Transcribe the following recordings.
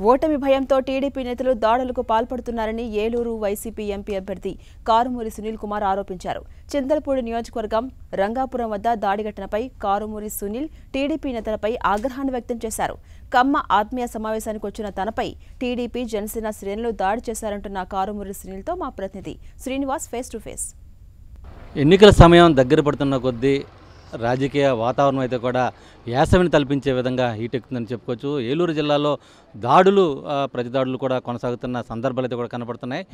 ఓటమి భయంతో టీడీపీ నేతలు దాడులకు పాల్పడుతున్నారని ఏలూరు వైసీపీ ఎంపీ అభ్యర్థి కారుమూరి సునీల్ కుమార్ ఆరోపించారు. చింతలపూడి నియోజకవర్గం రంగాపురం వద్ద దాడి ఘటనపై కారుమూరి సునీల్ టీడీపీ నేతలపై ఆగ్రహాన్ని వ్యక్తం చేశారు. కమ్మ ఆత్మీయ సమావేశానికి వచ్చిన తనపై టీడీపీ జనసేన శ్రేణులు దాడి చేశారంటున్న కారుమూరి సునీల్తో మా ప్రతినిధి శ్రీనివాస్ ఫేస్ టు ఫేస్. ఎన్నికల సమయం దగ్గర పడుతున్న కొద్దీ రాజకీయ వాతావరణం అయితే కూడా యాసవిని తలపించే విధంగా హీట్ ఎక్కుతుందని చెప్పుకోవచ్చు. ఏలూరు జిల్లాలో దాడులు ప్రతిదాడులు కూడా కొనసాగుతున్న సందర్భాలు అయితే కూడా కనపడుతున్నాయి.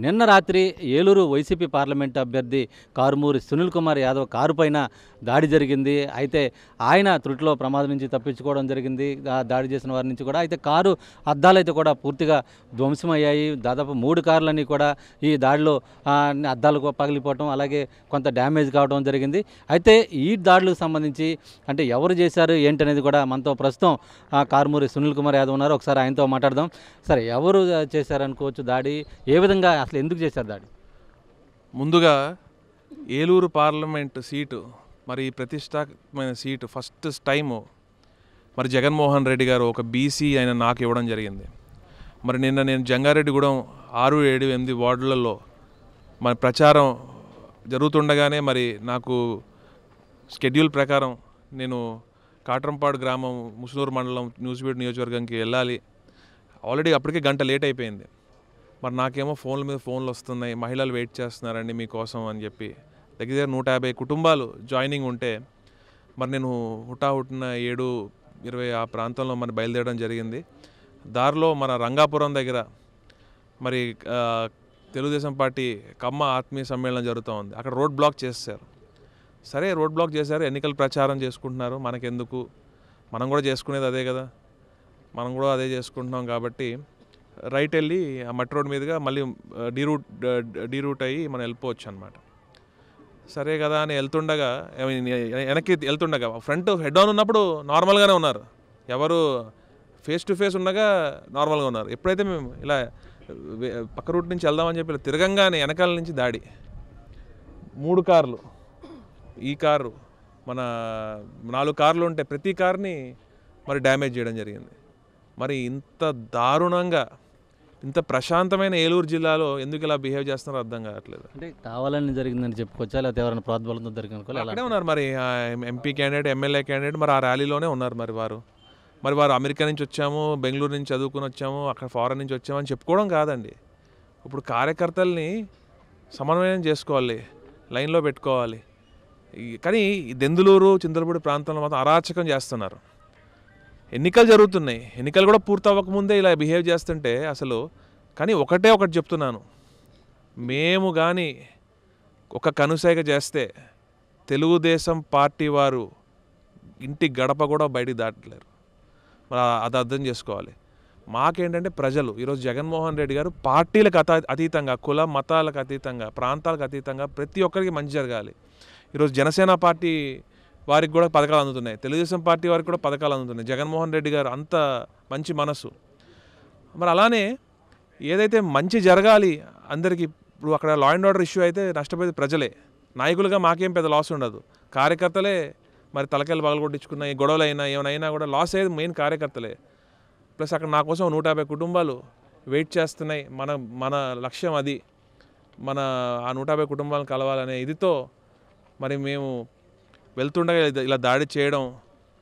నిన్న రాత్రి ఏలూరు వైసీపీ పార్లమెంటు అభ్యర్థి కారుమూరి సునీల్ కుమార్ యాదవ్ కారు పైన దాడి జరిగింది. అయితే ఆయన త్రుటిలో ప్రమాదం నుంచి తప్పించుకోవడం జరిగింది దాడి చేసిన వారి నుంచి కూడా. అయితే కారు అద్దాలు అయితే కూడా పూర్తిగా ధ్వంసమయ్యాయి. దాదాపు 3 కార్లన్నీ కూడా ఈ దాడిలో అద్దాలు పగిలిపోవటం, అలాగే కొంత డ్యామేజ్ కావడం జరిగింది. అయితే ఈ దాడులకు సంబంధించి అంటే ఎవరు చేశారు ఏంటనేది కూడా మనతో ప్రస్తుతం కారుమూరి సునీల్ కుమార్ యాదవ్ ఉన్నారు. ఒకసారి ఆయనతో మాట్లాడదాం. సరే, ఎవరు చేశారనుకోవచ్చు దాడి? ఏ విధంగా అసలు ఎందుకు చేశారు దాడి? ముందుగా ఏలూరు పార్లమెంట్ సీటు మరి ప్రతిష్టాత్మకమైన సీటు ఫస్ట్ టైము మరి జగన్మోహన్ రెడ్డి గారు ఒక బీసీ ఆయన నాకు ఇవ్వడం జరిగింది. మరి నిన్న నేను జంగారెడ్డిగూడెం 6, 7, 8 వార్డులలో మరి ప్రచారం జరుగుతుండగానే మరి నాకు షెడ్యూల్ ప్రకారం నేను కాట్రంపాడు గ్రామం ముసునూరు మండలం న్యూస్బీడ్ నియోజకవర్గానికి వెళ్ళాలి. ఆల్రెడీ అప్పటికే గంట లేట్ అయిపోయింది. మరి నాకేమో ఫోన్ల మీద ఫోన్లు వస్తున్నాయి, మహిళలు వెయిట్ చేస్తున్నారండి మీకోసం అని చెప్పి. దగ్గర 150 కుటుంబాలు జాయినింగ్ ఉంటే మరి నేను హుటాహుటిన 7:20 ఆ ప్రాంతంలో మరి బయలుదేరడం జరిగింది. దారిలో మన రంగాపురం దగ్గర మరి తెలుగుదేశం పార్టీ కమ్మ ఆత్మీయ సమ్మేళనం జరుగుతూ ఉంది. అక్కడ రోడ్ బ్లాక్ చేశారు. సరే, రోడ్ బ్లాక్ చేశారు, ఎన్నికల ప్రచారం చేసుకుంటున్నారు, మనకెందుకు, మనం కూడా చేసుకునేది అదే కదా, మనం కూడా అదే చేసుకుంటున్నాం కాబట్టి రైట్ వెళ్ళి ఆ మట్టి రోడ్ మీదుగా మళ్ళీ డీరూట్ అయ్యి మనం వెళ్ళిపోవచ్చు అనమాట. సరే కదా అని వెళ్తుండగా వెనక్కి వెళ్తుండగా ఫ్రంట్ హెడ్ ఆన్ ఉన్నప్పుడు నార్మల్గానే ఉన్నారు, ఎవరు ఫేస్ టు ఫేస్ ఉండగా నార్మల్గా ఉన్నారు. ఎప్పుడైతే మేము ఇలా పక్క రూట్ నుంచి వెళ్దామని చెప్పి ఇలా తిరగంగానే వెనకాల నుంచి దాడి. 3 కార్లు, ఈ కారు మన 4 కార్లు ఉంటే ప్రతి కార్ని మరి డ్యామేజ్ చేయడం జరిగింది. మరి ఇంత దారుణంగా ఇంత ప్రశాంతమైన ఏలూరు జిల్లాలో ఎందుకు ఇలా బిహేవ్ చేస్తున్నారో అర్థం కావట్లేదు. అంటే కావాలని జరిగిందని చెప్పుకోవచ్చా, లేకపోతే ఎవరైనా ప్రోద్బలంతో జరిగింది? అక్కడే ఉన్నారు మరి ఎంపీ క్యాండిడేట్, ఎమ్మెల్యే క్యాండిడేట్ మరి ఆ ర్యాలీలోనే ఉన్నారు. మరి వారు అమెరికా నుంచి వచ్చాము, బెంగళూరు నుంచి చదువుకుని వచ్చాము, అక్కడ ఫారెన్ నుంచి వచ్చామని చెప్పుకోవడం కాదండి. ఇప్పుడు కార్యకర్తల్ని సమన్వయం చేసుకోవాలి, లైన్లో పెట్టుకోవాలి. కానీ దెందులూరు, చింతలపూడి ప్రాంతంలో మాత్రం అరాచకం చేస్తున్నారు. ఎన్నికలు జరుగుతున్నాయి, ఎన్నికలు కూడా పూర్తి అవ్వకముందే ఇలా బిహేవ్ చేస్తుంటే అసలు. కానీ ఒకటి చెప్తున్నాను, మేము కానీ ఒక కనుసైగ చేస్తే తెలుగుదేశం పార్టీ వారు ఇంటి గడప కూడా బయటికి దాటలేరు. మరి అది అర్థం చేసుకోవాలి. మాకేంటంటే ప్రజలు ఈరోజు జగన్మోహన్ రెడ్డి గారు పార్టీలకు అతీతంగా, కుల మతాలకు అతీతంగా, ప్రాంతాలకు అతీతంగా ప్రతి ఒక్కరికి మంచి జరగాలి. ఈరోజు జనసేన పార్టీ వారికి కూడా పథకాలు అందుతున్నాయి, తెలుగుదేశం పార్టీ వారికి కూడా పథకాలు అందుతున్నాయి. జగన్మోహన్ రెడ్డి గారు అంత మంచి మనసు. మరి అలానే ఏదైతే మంచి జరగాలి అందరికీ, ఇప్పుడు అక్కడ లా అండ్ ఆర్డర్ ఇష్యూ అయితే నష్టపోయేది ప్రజలే. నాయకులుగా మాకేం పెద్ద లాస్ ఉండదు, కార్యకర్తలే మరి తలకాయలు పగలగొట్టించుకున్న ఈ గొడవలు అయినా ఏమైనా కూడా లాస్ అయ్యేది మెయిన్ కార్యకర్తలే. ప్లస్ అక్కడ నా కోసం 150 కుటుంబాలు వెయిట్ చేస్తున్నాయి. మన లక్ష్యం అది, మన ఆ 150 కుటుంబాలను కలవాలనే ఇదితో మరి మేము వెళ్తుండగా ఇలా దాడి చేయడం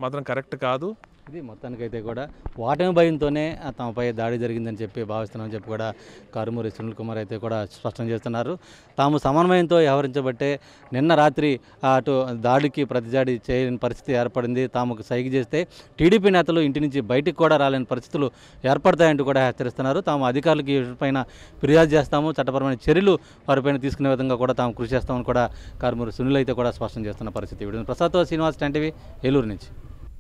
మాత్రం కరెక్ట్ కాదు. ఇది మొత్తానికైతే కూడా ఓటమి భయంతోనే తమపై దాడి జరిగిందని చెప్పి భావిస్తున్నామని చెప్పి కూడా కారుమూరి సునీల్ కుమార్ అయితే కూడా స్పష్టం చేస్తున్నారు. తాము సమన్వయంతో వ్యవహరించబట్టే నిన్న రాత్రి అటు దాడికి ప్రతిదాడి చేయని పరిస్థితి ఏర్పడింది. తాముకు సైగ చేస్తే టీడీపీ నేతలు ఇంటి నుంచి బయటికి కూడా రాలేని పరిస్థితులు ఏర్పడతాయంటూ కూడా హెచ్చరిస్తున్నారు. తాము అధికారులకి పైన ఫిర్యాదు చేస్తాము, చట్టపరమైన చర్యలు వారిపైన తీసుకునే విధంగా కూడా తాము కృషి చేస్తామని కూడా కారుమూరి సునీల్ అయితే కూడా స్పష్టం చేస్తున్న పరిస్థితి. ప్రసాద్తో శ్రీనివాస్, 10 టీవీ, ఏలూరు నుంచి.